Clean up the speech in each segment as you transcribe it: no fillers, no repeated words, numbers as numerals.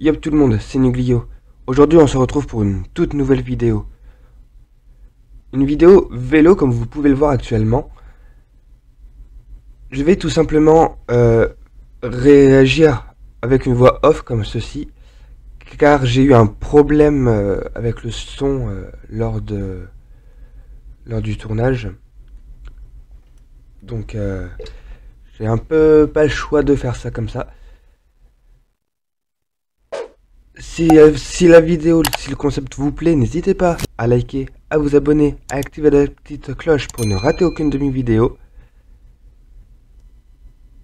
Yop tout le monde, c'est Nuglio. Aujourd'hui on se retrouve pour une toute nouvelle vidéo. Une vidéo vélo comme vous pouvez le voir actuellement. Je vais tout simplement réagir avec une voix off comme ceci. Car j'ai eu un problème avec le son lors du tournage. Donc j'ai un peu pas le choix de faire ça comme ça. Si la vidéo, si le concept vous plaît, n'hésitez pas à liker, à vous abonner, à activer la petite cloche pour ne rater aucune de mes vidéos.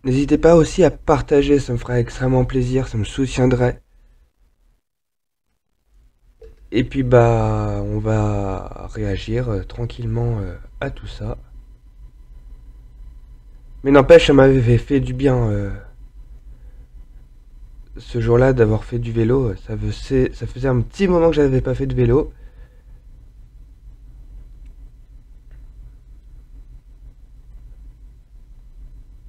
N'hésitez pas aussi à partager, ça me ferait extrêmement plaisir, ça me soutiendrait. Et puis bah, on va réagir tranquillement à tout ça. Mais n'empêche, ça m'avait fait du bien ce jour-là d'avoir fait du vélo. Ça faisait un petit moment que j'avais pas fait de vélo.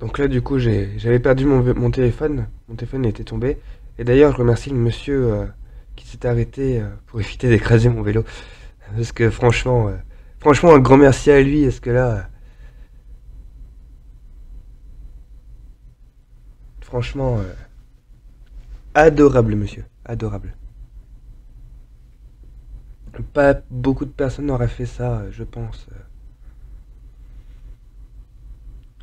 Donc là, du coup, j'avais perdu mon téléphone. Mon téléphone était tombé. Et d'ailleurs, je remercie le monsieur qui s'est arrêté pour éviter d'écraser mon vélo. Parce que franchement, un grand merci à lui. Parce que là, franchement, adorable, monsieur. Adorable. Pas beaucoup de personnes n'auraient fait ça, je pense.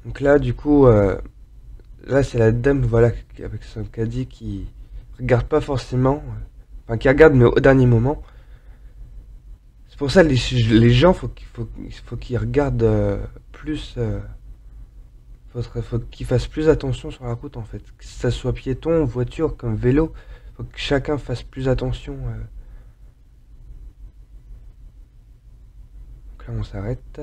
Donc là, du coup, là, c'est la dame, voilà, avec son caddie qui regarde pas forcément. Enfin, qui regarde, mais au dernier moment. C'est pour ça les gens, faut qu'ils regardent plus. Faut qu'ils fassent plus attention sur la route en fait. Que ça soit piéton, voiture, comme vélo. Faut que chacun fasse plus attention. Donc là, on s'arrête.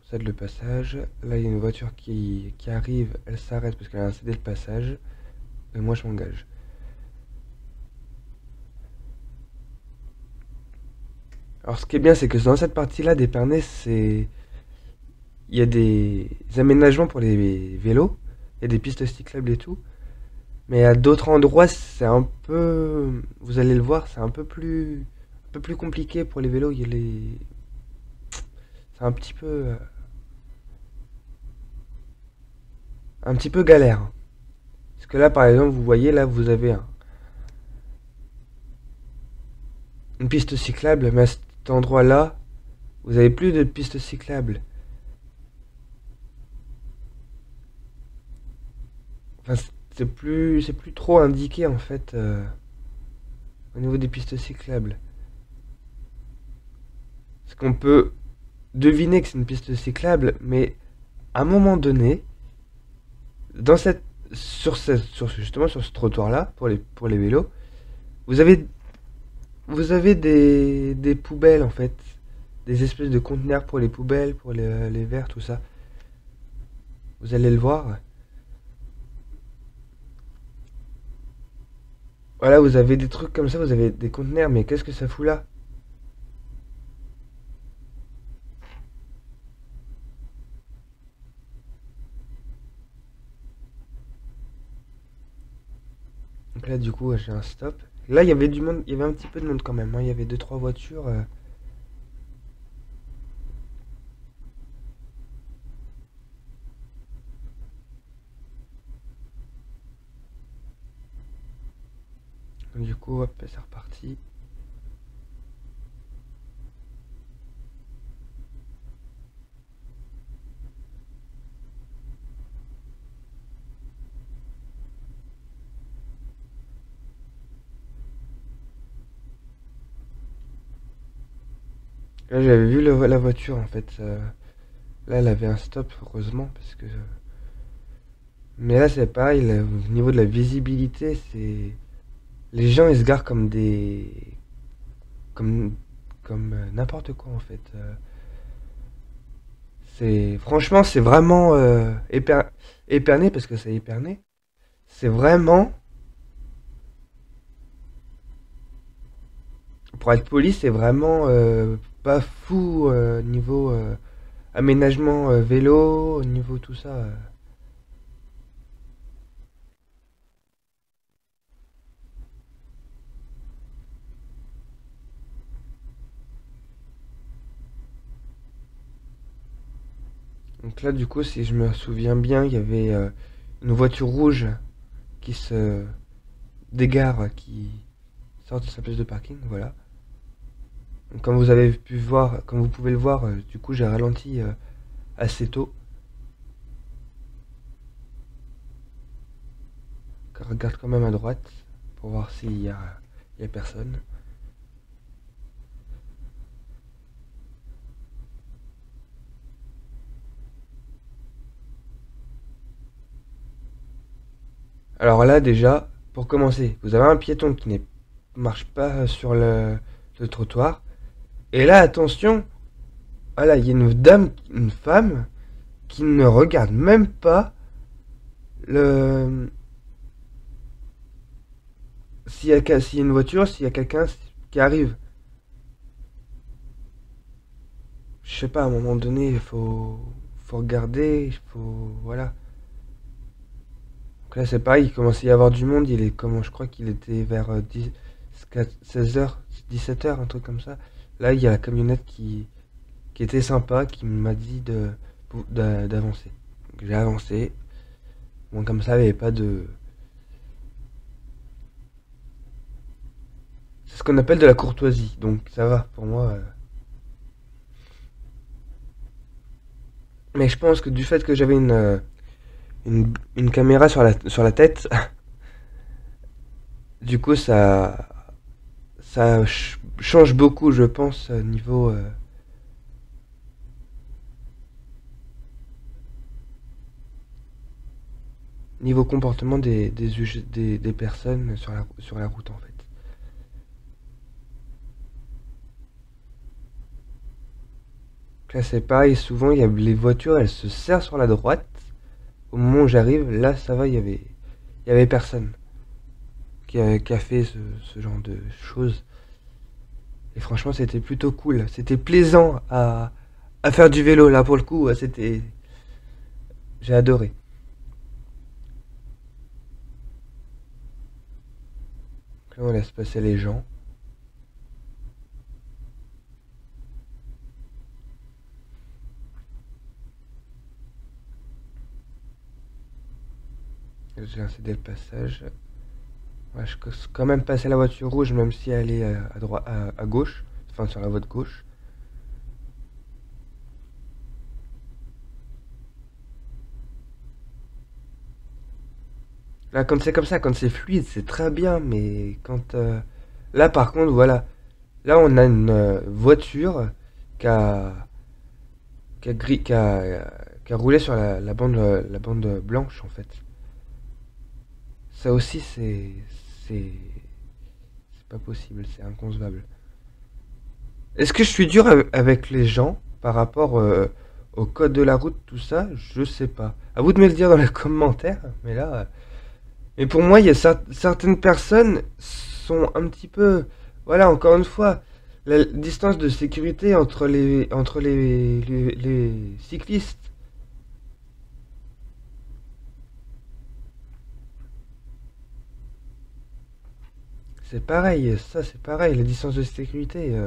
On cède le passage. Là, il y a une voiture qui arrive. Elle s'arrête parce qu'elle a cédé le passage. Et moi, je m'engage. Alors, ce qui est bien, c'est que dans cette partie-là d'Épernay, il y a des aménagements pour les vélos. Il y a des pistes cyclables et tout. Mais à d'autres endroits, c'est un peu, vous allez le voir, c'est un peu plus compliqué pour les vélos. C'est un petit peu galère. Parce que là, par exemple, vous voyez, là, vous avez une piste cyclable, mais à cet endroit-là, vous avez plus de piste cyclable. Enfin, c'est plus trop indiqué en fait au niveau des pistes cyclables. Parce qu'on peut deviner que c'est une piste cyclable, mais à un moment donné, dans cette, justement sur ce trottoir-là pour les vélos, vous avez vous avez des poubelles en fait, des espèces de conteneurs pour les poubelles, pour les verres, tout ça. Vous allez le voir. Voilà, vous avez des trucs comme ça, vous avez des conteneurs, mais qu'est-ce que ça fout là? Donc là, du coup, j'ai un stop. Là, il y avait du monde, il y avait un petit peu de monde quand même, hein. Il y avait deux trois voitures. Donc, du coup, hop, c'est reparti. Là, j'avais vu la voiture en fait. Là, elle avait un stop, heureusement, parce que. Mais là, c'est pareil, là, au niveau de la visibilité, c'est. Les gens, ils se garent comme des. Comme. Comme n'importe quoi en fait. C'est. Franchement, c'est vraiment. Éperné, parce que c'est éperné. C'est vraiment. Pour être poli, c'est vraiment pas fou niveau aménagement vélo, au niveau tout ça. Donc là, du coup, si je me souviens bien, il y avait une voiture rouge qui se dégare, qui sort de sa place de parking, voilà. Donc, comme vous avez pu voir, comme vous pouvez le voir, du coup, j'ai ralenti assez tôt. Je regarde quand même à droite pour voir il y a personne. Alors là, déjà, pour commencer, vous avez un piéton qui ne marche pas sur le trottoir. Et là, attention, voilà, il y a une dame, une femme, qui ne regarde même pas le s'il y a une voiture, s'il y a quelqu'un qui arrive. Je sais pas, à un moment donné, faut regarder, voilà. Donc là, c'est pareil, il commençait à y avoir du monde, il est comment, je crois qu'il était vers 16h, 17h, un truc comme ça. Là, il y a la camionnette qui était sympa, qui m'a dit d'avancer. Donc j'ai avancé. Bon, comme ça, il n'y avait pas de... C'est ce qu'on appelle de la courtoisie, donc ça va pour moi. Mais je pense que du fait que j'avais une caméra sur la tête, du coup ça change beaucoup, je pense, niveau comportement des personnes sur la route en fait. Donc là c'est pareil, souvent il y a les voitures, elles se serrent sur la droite. Au moment où j'arrive, là ça va, il y avait personne qui a fait ce genre de choses. Et franchement c'était plutôt cool, c'était plaisant à faire du vélo là pour le coup, j'ai adoré. Donc là on laisse passer les gens. J'ai incédé le passage. Ouais, je peux quand même passer la voiture rouge, même si elle est à droite, à gauche, enfin sur la voie de gauche. Là, quand c'est comme ça, quand c'est fluide, c'est très bien, mais là, par contre, voilà. Là, on a une voiture qui a, qui a roulé sur la bande blanche, en fait. Ça aussi, c'est, c'est pas possible, c'est inconcevable. Est-ce que je suis dur avec les gens par rapport au code de la route, tout ça? Je sais pas. À vous de me le dire dans les commentaires, mais là. Mais pour moi, il y a certaines personnes sont un petit peu. Voilà, encore une fois, la distance de sécurité entre les cyclistes. C'est pareil, ça c'est pareil, la distance de sécurité.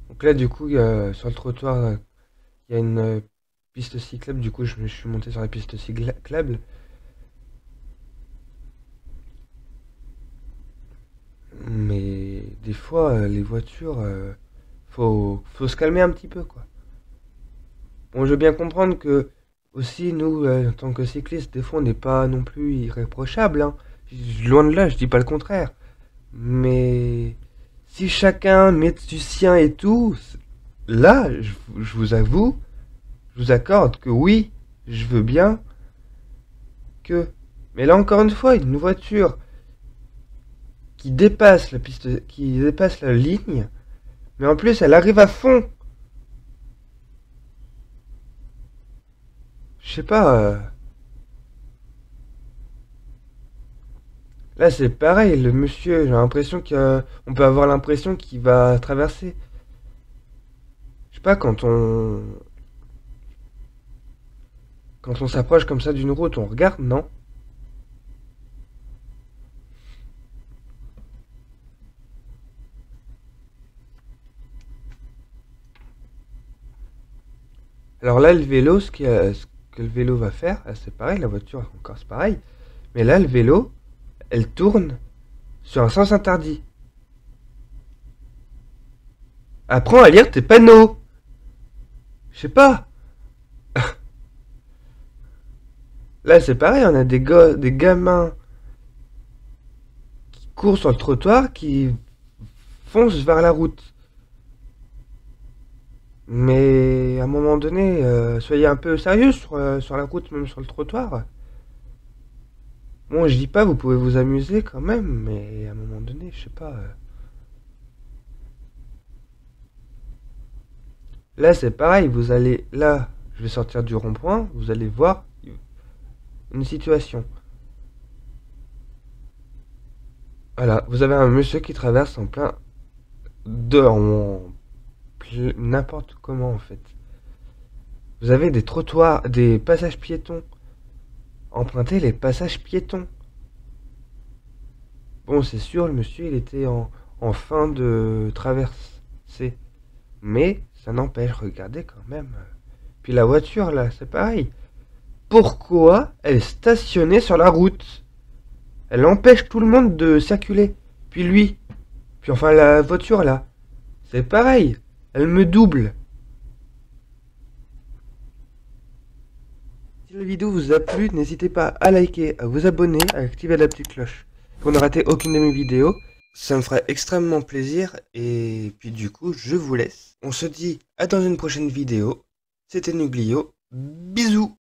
Donc là, du coup, sur le trottoir, il y a une piste cyclable. Du coup, je me suis monté sur la piste cyclable. Mais des fois, les voitures, faut se calmer un petit peu, quoi. Bon, je veux bien comprendre que aussi nous, en tant que cyclistes, des fois on n'est pas non plus irréprochable, hein. Loin de là, je dis pas le contraire. Mais si chacun met du sien et tout, là, je vous avoue, je vous accorde que oui, je veux bien que. Mais là encore une fois, une voiture qui dépasse la piste, qui dépasse la ligne, mais en plus elle arrive à fond. Je sais pas. Là, c'est pareil, le monsieur, j'ai l'impression on peut avoir l'impression qu'il va traverser. Je sais pas, quand on s'approche comme ça d'une route, on regarde, non? Alors là, le vélo, ce que le vélo va faire, c'est pareil, la voiture, encore c'est pareil. Mais là, le vélo, elle tourne sur un sens interdit. Apprends à lire tes panneaux. Je sais pas. Là, c'est pareil, on a des gamins qui courent sur le trottoir, qui foncent vers la route. Mais à un moment donné, soyez un peu sérieux sur la route, même sur le trottoir. Bon, je dis pas, vous pouvez vous amuser quand même, mais à un moment donné, je sais pas. Là, c'est pareil, vous allez... Là, je vais sortir du rond-point, vous allez voir une situation. Voilà, vous avez un monsieur qui traverse en plein... n'importe comment, en fait. Vous avez des trottoirs, des passages piétons. Empruntez les passages piétons. Bon, c'est sûr, le monsieur, il était en fin de traversée. Mais, ça n'empêche, regardez quand même. Puis la voiture, là, c'est pareil. Pourquoi elle est stationnée sur la route? Elle empêche tout le monde de circuler. Puis lui. Puis enfin, la voiture, là. C'est pareil. Elle me double. Si la vidéo vous a plu, n'hésitez pas à liker, à vous abonner, à activer la petite cloche pour ne rater aucune de mes vidéos. Ça me ferait extrêmement plaisir. Et puis du coup, je vous laisse. On se dit à dans une prochaine vidéo. C'était Nuglio. Bisous.